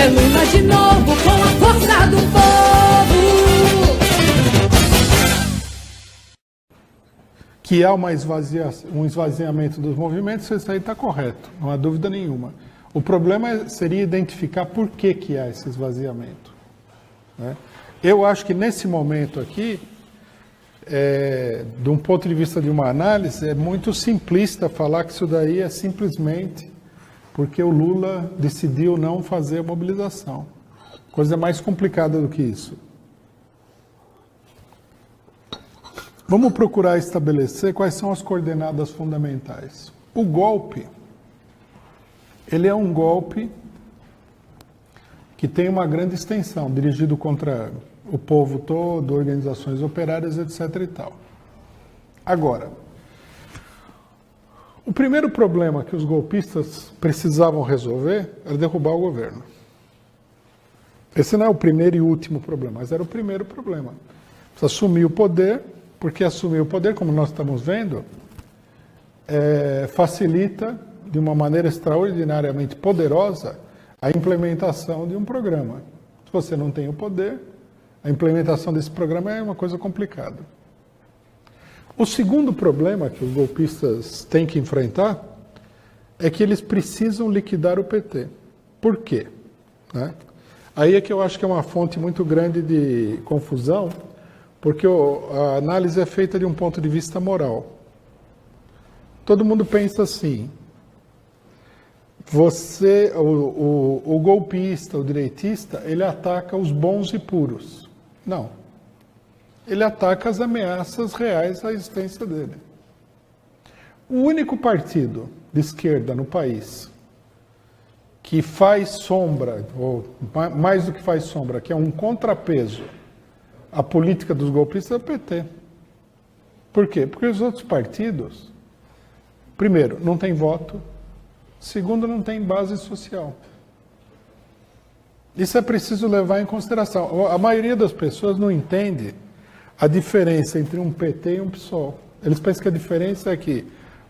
É Lula de novo com a força do povo. Que há um esvaziamento dos movimentos, isso aí está correto, não há dúvida nenhuma. O problema seria identificar por que há esse esvaziamento, né? Eu acho que nesse momento aqui, de um ponto de vista de uma análise, é muito simplista falar que isso daí é simplesmente porque o Lula decidiu não fazer a mobilização. Coisa mais complicada do que isso. Vamos procurar estabelecer quais são as coordenadas fundamentais. O golpe, ele é um golpe que tem uma grande extensão, dirigido contra o povo todo, organizações operárias, etc. e tal. Agora, o primeiro problema que os golpistas precisavam resolver era derrubar o governo. Esse não é o primeiro e último problema, mas era o primeiro problema. Precisa assumir o poder, porque assumir o poder, como nós estamos vendo, facilita, de uma maneira extraordinariamente poderosa, a implementação de um programa. Se você não tem o poder, a implementação desse programa é uma coisa complicada. O segundo problema que os golpistas têm que enfrentar é que eles precisam liquidar o PT. Por quê? Né? Aí é que eu acho que é uma fonte muito grande de confusão, porque a análise é feita de um ponto de vista moral. Todo mundo pensa assim: o golpista, o direitista, ele ataca os bons e puros. Não. Ele ataca as ameaças reais à existência dele. O único partido de esquerda no país que faz sombra, ou mais do que faz sombra, que é um contrapeso à política dos golpistas, é o PT. Por quê? Porque os outros partidos, primeiro, não têm voto, segundo, não têm base social. Isso é preciso levar em consideração. A maioria das pessoas não entende a diferença entre um PT e um PSOL. Eles pensam que a diferença é que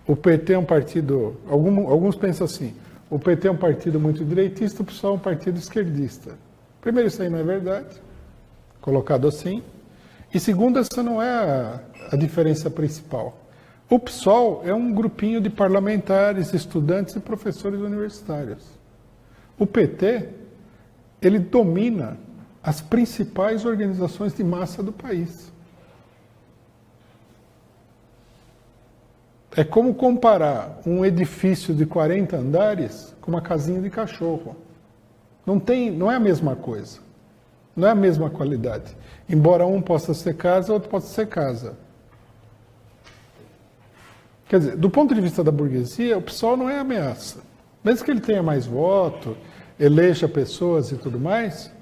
o PT é um partido... Alguns pensam assim: o PT é um partido muito direitista, o PSOL é um partido esquerdista. Primeiro, isso aí não é verdade, colocado assim. E segundo, essa não é a diferença principal. O PSOL é um grupinho de parlamentares, estudantes e professores universitários. O PT, ele domina as principais organizações de massa do país. É como comparar um edifício de 40 andares com uma casinha de cachorro. Não é a mesma coisa. Não é a mesma qualidade. Embora um possa ser casa, outro possa ser casa. Quer dizer, do ponto de vista da burguesia, o PSOL não é ameaça. Mesmo que ele tenha mais voto, eleja pessoas e tudo mais,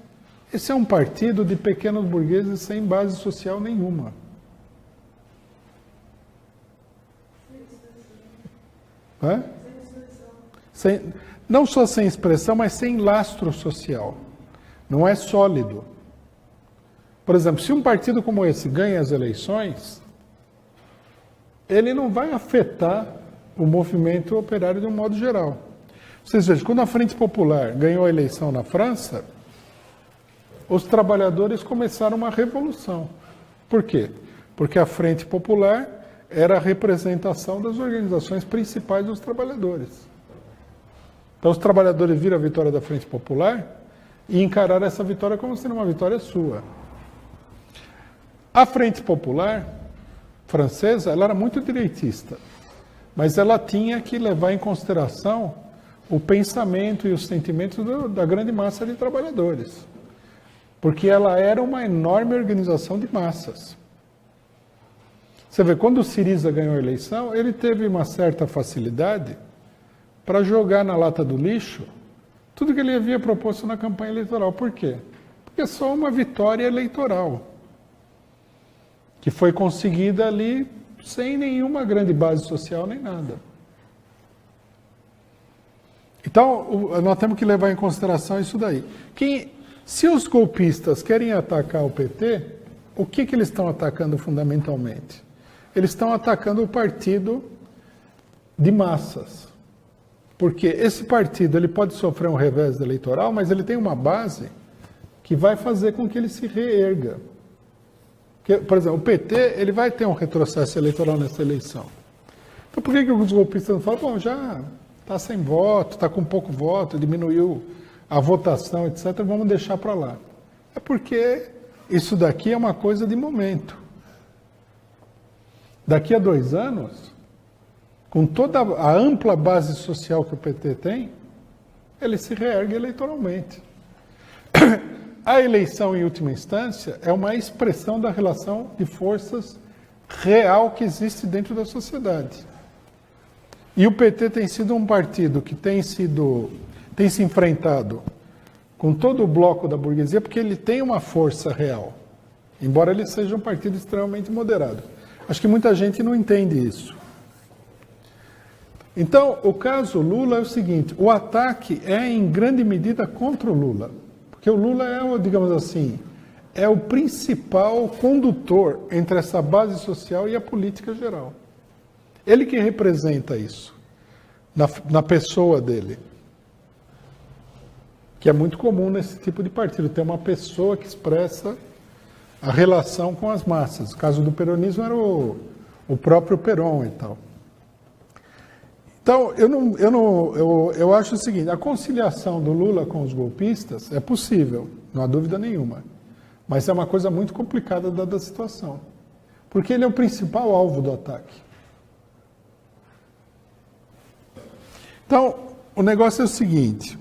esse é um partido de pequenos burgueses sem base social nenhuma. Não só sem expressão, mas sem lastro social. Não é sólido. Por exemplo, se um partido como esse ganha as eleições, ele não vai afetar o movimento operário de um modo geral. Vocês vejam, quando a Frente Popular ganhou a eleição na França, os trabalhadores começaram uma revolução. Por quê? Porque a Frente Popular era a representação das organizações principais dos trabalhadores. Então os trabalhadores viram a vitória da Frente Popular e encararam essa vitória como sendo uma vitória sua. A Frente Popular francesa, ela era muito direitista, mas ela tinha que levar em consideração o pensamento e os sentimentos da grande massa de trabalhadores, porque ela era uma enorme organização de massas. Você vê, quando o Syriza ganhou a eleição, ele teve uma certa facilidade para jogar na lata do lixo tudo que ele havia proposto na campanha eleitoral. Por quê? Porque é só uma vitória eleitoral, que foi conseguida ali sem nenhuma grande base social nem nada. Então, nós temos que levar em consideração isso daí. Se os golpistas querem atacar o PT, o que eles estão atacando fundamentalmente? Eles estão atacando o partido de massas. Porque esse partido ele pode sofrer um revés eleitoral, mas ele tem uma base que vai fazer com que ele se reerga. Porque, por exemplo, o PT ele vai ter um retrocesso eleitoral nessa eleição. Então por que os golpistas não falam, bom, já está sem voto, está com pouco voto, diminuiu a votação, etc., vamos deixar para lá? É porque isso daqui é uma coisa de momento. Daqui a 2 anos, com toda a ampla base social que o PT tem, ele se reergue eleitoralmente. A eleição, em última instância, é uma expressão da relação de forças real que existe dentro da sociedade. E o PT tem sido um partido que tem se enfrentado com todo o bloco da burguesia, porque ele tem uma força real, embora ele seja um partido extremamente moderado. Acho que muita gente não entende isso. Então, o caso Lula é o seguinte, o ataque é em grande medida contra o Lula, porque o Lula é, digamos assim, é o principal condutor entre essa base social e a política geral. Ele que representa isso, na pessoa dele. Que é muito comum nesse tipo de partido, ter uma pessoa que expressa a relação com as massas. O caso do peronismo era o próprio Perón e tal. Então, eu acho o seguinte, a conciliação do Lula com os golpistas é possível, não há dúvida nenhuma, mas é uma coisa muito complicada dada a situação, porque ele é o principal alvo do ataque. Então, o negócio é o seguinte,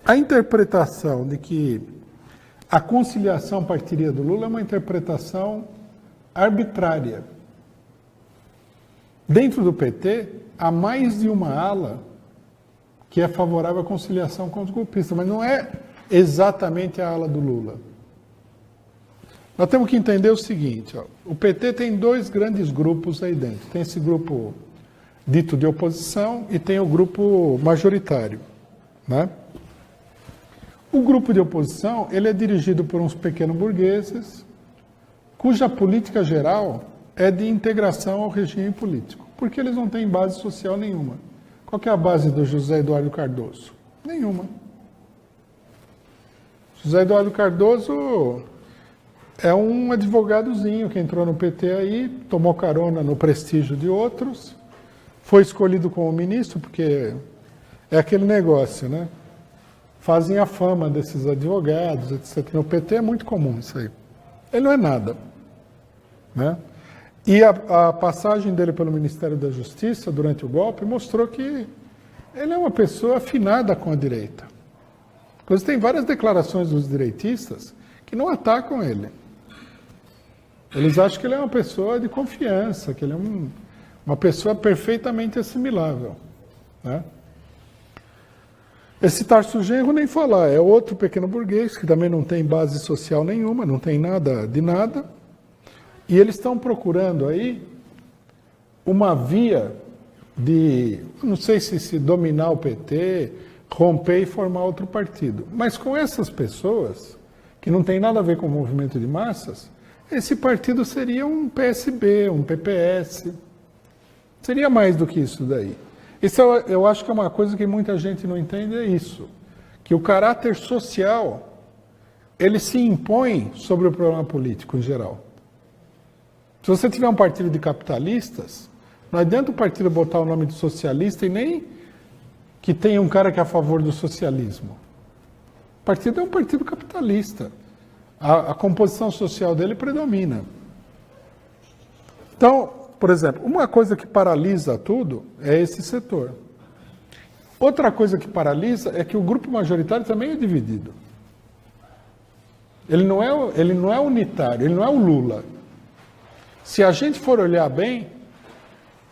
a interpretação de que a conciliação partiria do Lula é uma interpretação arbitrária. Dentro do PT, há mais de uma ala que é favorável à conciliação com os golpistas, mas não é exatamente a ala do Lula. Nós temos que entender o seguinte, ó, o PT tem 2 grandes grupos aí dentro. Tem esse grupo dito de oposição e tem o grupo majoritário, né? O grupo de oposição, ele é dirigido por uns pequenos burgueses, cuja política geral é de integração ao regime político, porque eles não têm base social nenhuma. Qual que é a base do José Eduardo Cardoso? Nenhuma. José Eduardo Cardoso é um advogadozinho que entrou no PT aí, tomou carona no prestígio de outros, foi escolhido como ministro, porque é aquele negócio, né? Fazem a fama desses advogados, etc. No PT é muito comum isso aí. Ele não é nada, né? E a passagem dele pelo Ministério da Justiça durante o golpe mostrou que ele é uma pessoa afinada com a direita. Inclusive, tem várias declarações dos direitistas que não atacam ele. Eles acham que ele é uma pessoa de confiança, que ele é uma pessoa perfeitamente assimilável, né? Esse Tarso Genro nem falar, é outro pequeno burguês que também não tem base social nenhuma, não tem nada de nada, e eles estão procurando aí uma via de, não sei se dominar o PT, romper e formar outro partido, mas com essas pessoas, que não tem nada a ver com o movimento de massas, esse partido seria um PSB, um PPS, seria mais do que isso daí. Isso eu acho que é uma coisa que muita gente não entende, é isso. Que o caráter social, ele se impõe sobre o problema político em geral. Se você tiver um partido de capitalistas, não adianta o partido botar o nome de socialista e nem que tenha um cara que é a favor do socialismo. O partido é um partido capitalista. A composição social dele predomina. Então, por exemplo, uma coisa que paralisa tudo é esse setor. Outra coisa que paralisa é que o grupo majoritário também é dividido. Ele não é unitário, ele não é o Lula. Se a gente for olhar bem,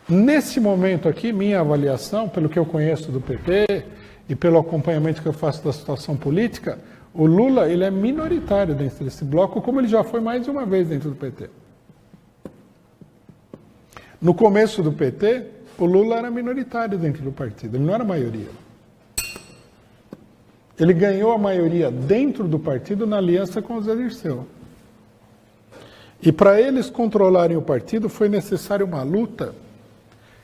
nesse momento aqui, minha avaliação, pelo que eu conheço do PT e pelo acompanhamento que eu faço da situação política, o Lula ele é minoritário dentro desse bloco, como ele já foi mais de uma vez dentro do PT. No começo do PT, o Lula era minoritário dentro do partido, ele não era maioria. Ele ganhou a maioria dentro do partido na aliança com o Zé Dirceu. E para eles controlarem o partido foi necessária uma luta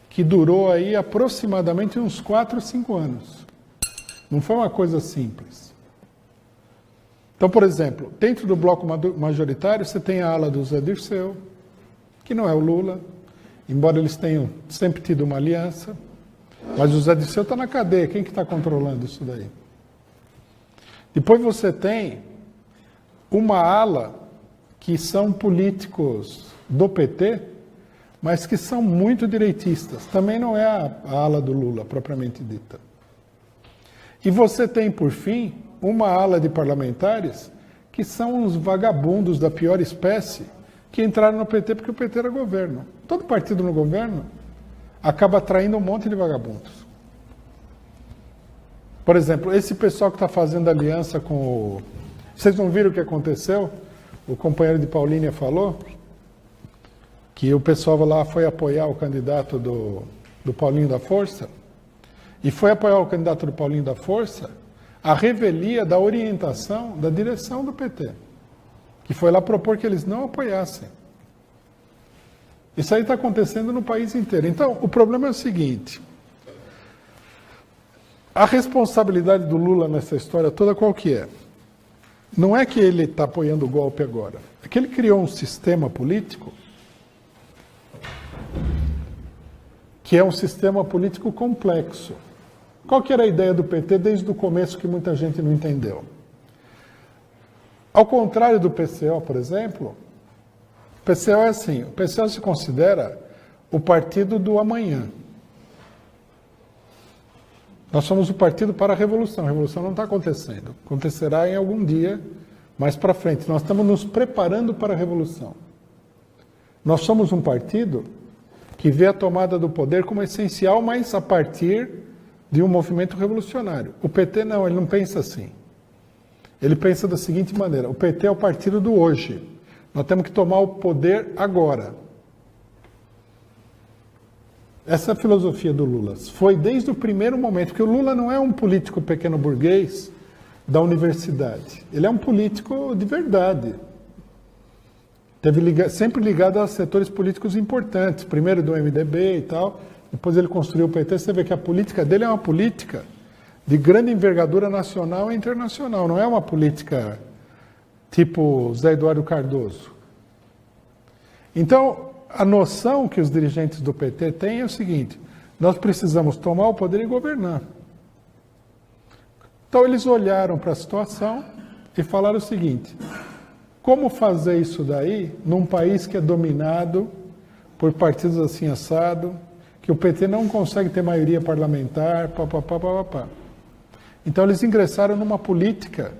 que durou aí aproximadamente uns 4 ou 5 anos. Não foi uma coisa simples. Então, por exemplo, dentro do bloco majoritário, você tem a ala do Zé Dirceu, que não é o Lula, embora eles tenham sempre tido uma aliança, mas o Zé Dirceu está na cadeia, quem que está controlando isso daí? Depois você tem uma ala que são políticos do PT, mas que são muito direitistas. Também não é a ala do Lula, propriamente dita. E você tem, por fim, uma ala de parlamentares que são uns vagabundos da pior espécie que entraram no PT porque o PT era governo. Todo partido no governo acaba atraindo um monte de vagabundos. Por exemplo, esse pessoal que está fazendo aliança com o... Vocês não viram o que aconteceu? O companheiro de Paulínia falou que o pessoal lá foi apoiar o candidato do Paulinho da Força, e foi apoiar o candidato do Paulinho da Força a revelia da orientação da direção do PT, que foi lá propor que eles não apoiassem. Isso aí está acontecendo no país inteiro. Então, o problema é o seguinte: a responsabilidade do Lula nessa história toda qual que é? Não é que ele está apoiando o golpe agora, é que ele criou um sistema político que é um sistema político complexo. Qual que era a ideia do PT desde o começo que muita gente não entendeu? Ao contrário do PCO, por exemplo, o PCO é assim, o PCO se considera o partido do amanhã. Nós somos o partido para a revolução não está acontecendo, acontecerá em algum dia mais para frente. Nós estamos nos preparando para a revolução. Nós somos um partido que vê a tomada do poder como essencial, mas a partir de um movimento revolucionário. O PT não, ele não pensa assim. Ele pensa da seguinte maneira: o PT é o partido do hoje. Nós temos que tomar o poder agora. Essa é a filosofia do Lula. Foi desde o primeiro momento, porque o Lula não é um político pequeno burguês da universidade. Ele é um político de verdade. Sempre ligado a setores políticos importantes, primeiro do MDB e tal, depois ele construiu o PT. Você vê que a política dele é uma política de grande envergadura nacional e internacional, não é uma política tipo Zé Eduardo Cardoso. Então, a noção que os dirigentes do PT têm é o seguinte: nós precisamos tomar o poder e governar. Então eles olharam para a situação e falaram o seguinte: como fazer isso daí num país que é dominado por partidos assim assado, que o PT não consegue ter maioria parlamentar, papapá. Então eles ingressaram numa política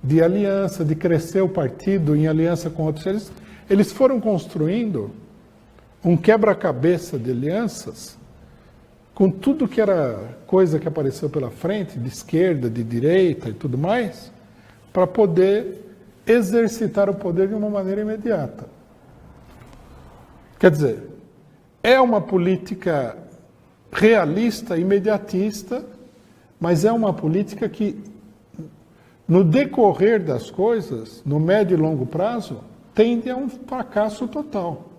de aliança, de crescer o partido em aliança com outros. Eles foram construindo um quebra-cabeça de alianças com tudo que era coisa que apareceu pela frente, de esquerda, de direita e tudo mais, para poder exercitar o poder de uma maneira imediata. Quer dizer, é uma política realista, imediatista, mas é uma política que, no decorrer das coisas, no médio e longo prazo, tende a um fracasso total.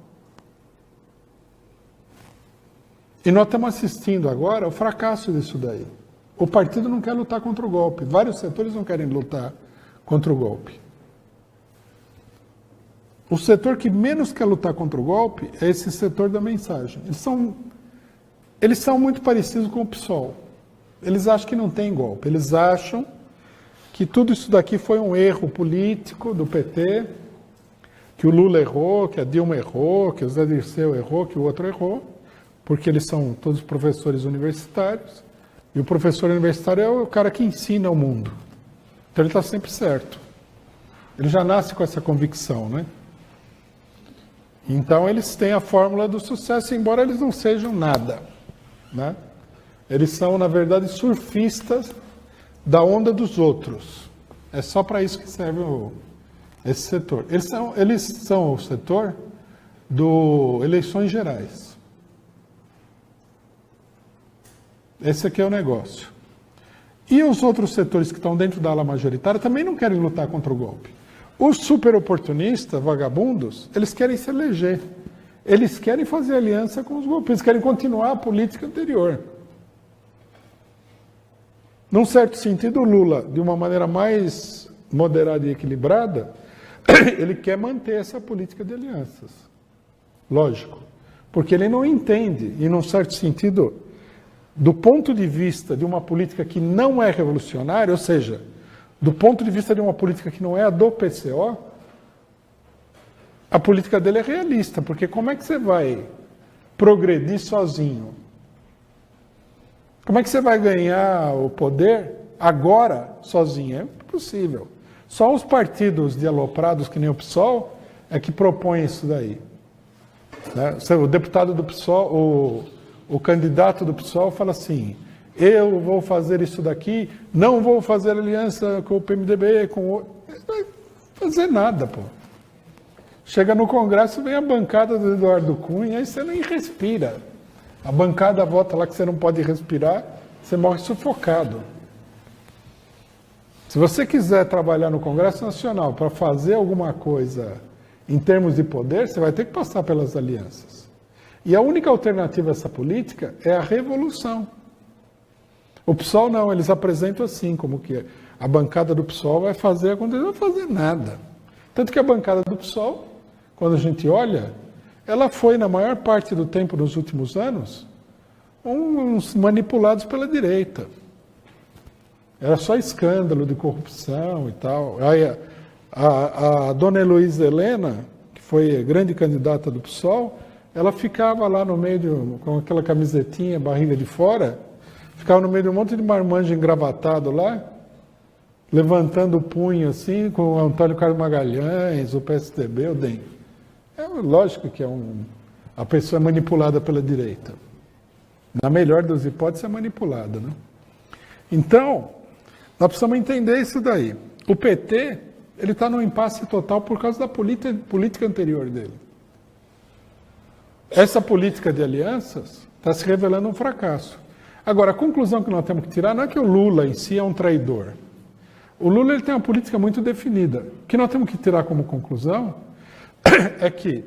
E nós estamos assistindo agora ao fracasso disso daí. O partido não quer lutar contra o golpe. Vários setores não querem lutar contra o golpe. O setor que menos quer lutar contra o golpe é esse setor da mensagem. Eles são muito parecidos com o PSOL. Eles acham que não tem golpe. Eles acham que tudo isso daqui foi um erro político do PT, que o Lula errou, que a Dilma errou, que o Zé Dirceu errou, que o outro errou, porque eles são todos professores universitários, e o professor universitário é o cara que ensina o mundo. Então ele está sempre certo. Ele já nasce com essa convicção, né? Então eles têm a fórmula do sucesso, embora eles não sejam nada, né? Eles são, na verdade, surfistas da onda dos outros. É só para isso que serve esse setor. Eles são o setor do eleições gerais. Esse aqui é o negócio. E os outros setores que estão dentro da ala majoritária também não querem lutar contra o golpe. Os super oportunistas, vagabundos, eles querem se eleger. Eles querem fazer aliança com os golpistas, querem continuar a política anterior. Num certo sentido, o Lula, de uma maneira mais moderada e equilibrada, ele quer manter essa política de alianças. Lógico. Porque ele não entende, e num certo sentido, do ponto de vista de uma política que não é revolucionária, ou seja, do ponto de vista de uma política que não é a do PCO, a política dele é realista, porque como é que você vai progredir sozinho? Como é que você vai ganhar o poder agora sozinho? É impossível. Só os partidos de aloprados, que nem o PSOL, é que propõem isso daí. Né? O deputado do PSOL, o candidato do PSOL fala assim, eu vou fazer isso daqui, não vou fazer aliança com o PMDB, com o... Não vai fazer nada, pô. Chega no Congresso, vem a bancada do Eduardo Cunha, aí você nem respira. A bancada vota lá que você não pode respirar, você morre sufocado. Se você quiser trabalhar no Congresso Nacional para fazer alguma coisa em termos de poder, você vai ter que passar pelas alianças. E a única alternativa a essa política é a revolução. O PSOL não, eles apresentam assim, como que a bancada do PSOL vai fazer acontecer, não vai fazer nada. Tanto que a bancada do PSOL, quando a gente olha, ela foi, na maior parte do tempo nos últimos anos, uns manipulados pela direita. Era só escândalo de corrupção e tal. Aí a dona Heloísa Helena, que foi grande candidata do PSOL, ela ficava lá no meio, com aquela camisetinha, barriga de fora, ficava no meio de um monte de marmanjo engravatado lá, levantando o punho assim, com o Antônio Carlos Magalhães, o PSDB, o DEM. É lógico que a pessoa é manipulada pela direita. Na melhor das hipóteses, é manipulada, né? Então, nós precisamos entender isso daí. O PT, ele está num impasse total por causa da política anterior dele. Essa política de alianças está se revelando um fracasso. Agora, a conclusão que nós temos que tirar não é que o Lula em si é um traidor. O Lula ele tem uma política muito definida. O que nós temos que tirar como conclusão é que,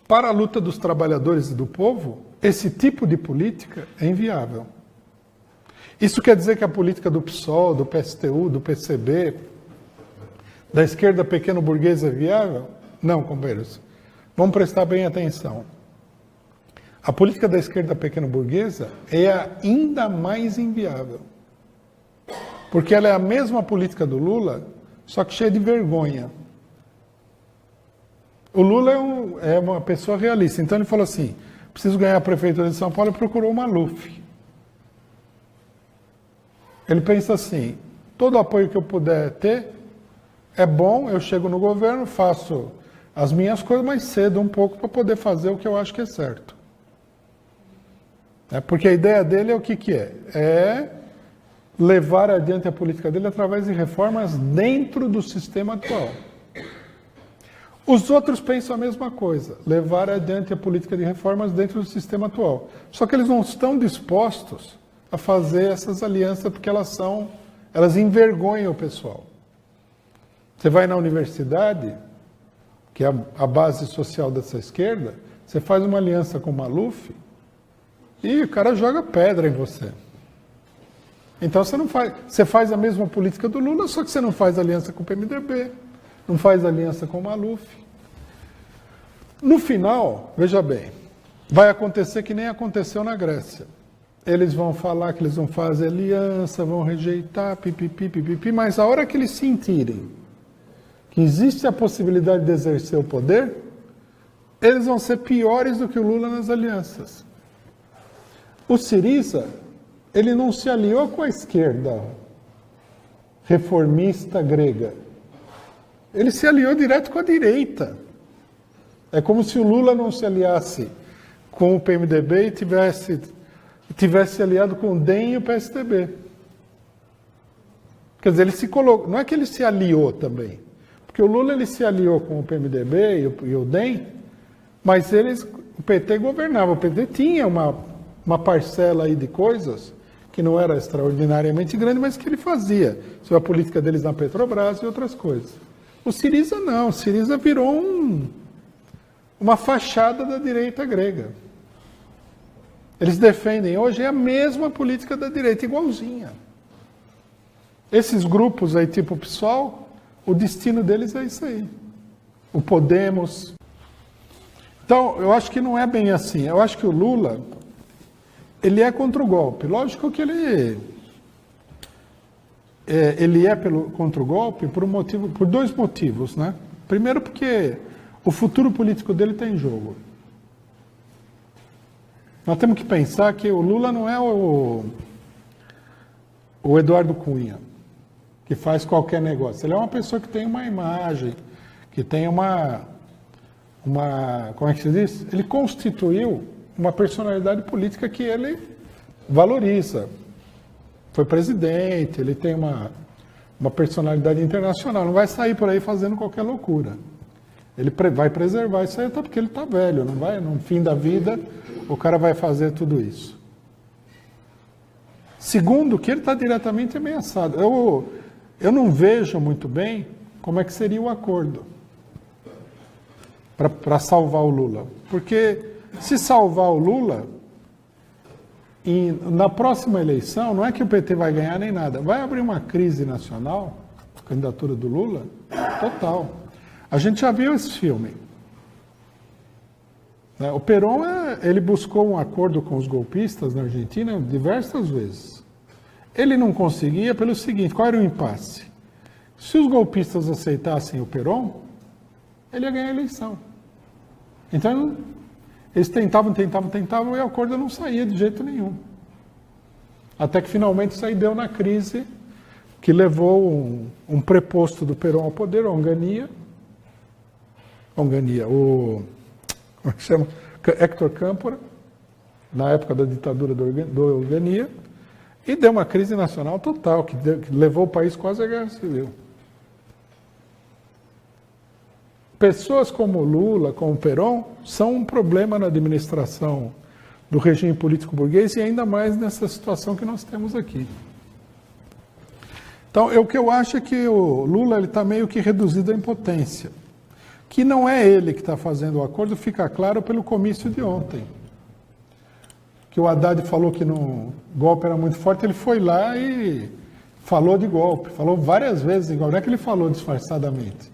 para a luta dos trabalhadores e do povo, esse tipo de política é inviável. Isso quer dizer que a política do PSOL, do PSTU, do PCB, da esquerda pequeno-burguesa é viável? Não, companheiros. Vamos prestar bem atenção. A política da esquerda pequeno-burguesa é ainda mais inviável. Porque ela é a mesma política do Lula, só que cheia de vergonha. O Lula é uma pessoa realista. Então ele falou assim, preciso ganhar a prefeitura de São Paulo, e procurou o Maluf. Ele pensa assim, todo apoio que eu puder ter é bom, eu chego no governo, faço as minhas coisas, mas cedo um pouco para poder fazer o que eu acho que é certo. Porque a ideia dele é o que é? É levar adiante a política dele através de reformas dentro do sistema atual. Os outros pensam a mesma coisa, levar adiante a política de reformas dentro do sistema atual. Só que eles não estão dispostos a fazer essas alianças porque elas envergonham o pessoal. Você vai na universidade, que é a base social dessa esquerda, você faz uma aliança com o Maluf e o cara joga pedra em você. Então você faz a mesma política do Lula, só que você não faz aliança com o PMDB, não faz aliança com o Maluf. No final, veja bem, vai acontecer que nem aconteceu na Grécia. Eles vão falar que eles vão fazer aliança, vão rejeitar, pipipi, mas a hora que eles sentirem que existe a possibilidade de exercer o poder, eles vão ser piores do que o Lula nas alianças. O Syriza, ele não se aliou com a esquerda reformista grega. Ele se aliou direto com a direita. É como se o Lula não se aliasse com o PMDB e tivesse aliado com o DEM e o PSDB. Quer dizer, ele se colocou, não é que ele se aliou também, porque o Lula ele se aliou com o PMDB e o DEM, mas o PT governava, o PT tinha uma parcela aí de coisas que não era extraordinariamente grande, mas que ele fazia, sobre a política deles na Petrobras e outras coisas. O Syriza não, o Syriza virou uma fachada da direita grega. Eles defendem hoje a mesma política da direita, igualzinha. Esses grupos aí, tipo o PSOL, o destino deles é isso aí. O Podemos. Então, eu acho que não é bem assim. Eu acho que o Lula, ele é contra o golpe. Lógico que ele é contra o golpe por dois motivos, né? Primeiro porque o futuro político dele está em jogo. Nós temos que pensar que o Lula não é o Eduardo Cunha, que faz qualquer negócio. Ele é uma pessoa que tem uma imagem, que tem como é que se diz? Ele constituiu uma personalidade política que ele valoriza. Foi presidente, ele tem uma personalidade internacional, não vai sair por aí fazendo qualquer loucura. Ele vai preservar isso aí até porque ele está velho, não vai? No fim da vida, o cara vai fazer tudo isso. Segundo, que ele está diretamente ameaçado. Eu não vejo muito bem como é que seria o acordo para salvar o Lula. Porque se salvar o Lula, na próxima eleição, não é que o PT vai ganhar nem nada, vai abrir uma crise nacional, a candidatura do Lula, total. A gente já viu esse filme. O Perón, ele buscou um acordo com os golpistas na Argentina diversas vezes. Ele não conseguia pelo seguinte, qual era o impasse? Se os golpistas aceitassem o Perón, ele ia ganhar a eleição. Então, eles tentavam e o acordo não saía de jeito nenhum. Até que finalmente isso aí deu na crise que levou um preposto do Perón ao poder, o Onganía, como é que chama? Héctor Câmpora, na época da ditadura do Onganía, e deu uma crise nacional total, que levou o país quase à guerra civil. Pessoas como Lula, como Perón, são um problema na administração do regime político burguês e ainda mais nessa situação que nós temos aqui. Então, o que eu acho é que o Lula está meio que reduzido à impotência. Que não é ele que está fazendo o acordo, fica claro pelo comício de ontem. Que o Haddad falou que o golpe era muito forte, ele foi lá e falou de golpe, falou várias vezes de golpe, não é que ele falou disfarçadamente.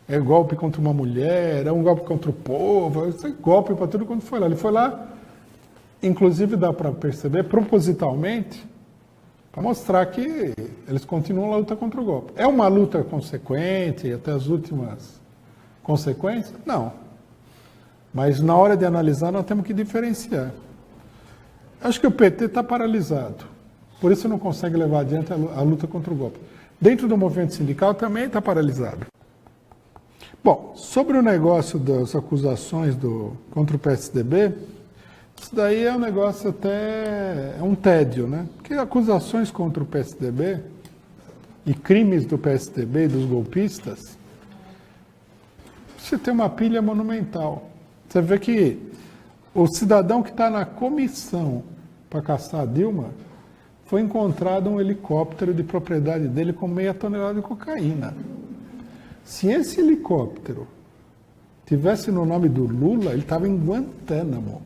É golpe contra uma mulher, é um golpe contra o povo, é golpe para tudo quando foi lá. Ele foi lá, inclusive dá para perceber, propositalmente, para mostrar que eles continuam a luta contra o golpe. É uma luta consequente, até as últimas consequências? Não. Mas na hora de analisar, nós temos que diferenciar. Acho que o PT está paralisado. Por isso não consegue levar adiante a luta contra o golpe. Dentro do movimento sindical também está paralisado. Bom, sobre o negócio das acusações contra o PSDB, isso daí é um negócio até... é um tédio, né? Porque acusações contra o PSDB e crimes do PSDB e dos golpistas, você tem uma pilha monumental. Você vê que o cidadão que está na comissão para caçar a Dilma, foi encontrado um helicóptero de propriedade dele com 0,5 tonelada de cocaína. Se esse helicóptero tivesse no nome do Lula, ele estava em Guantánamo.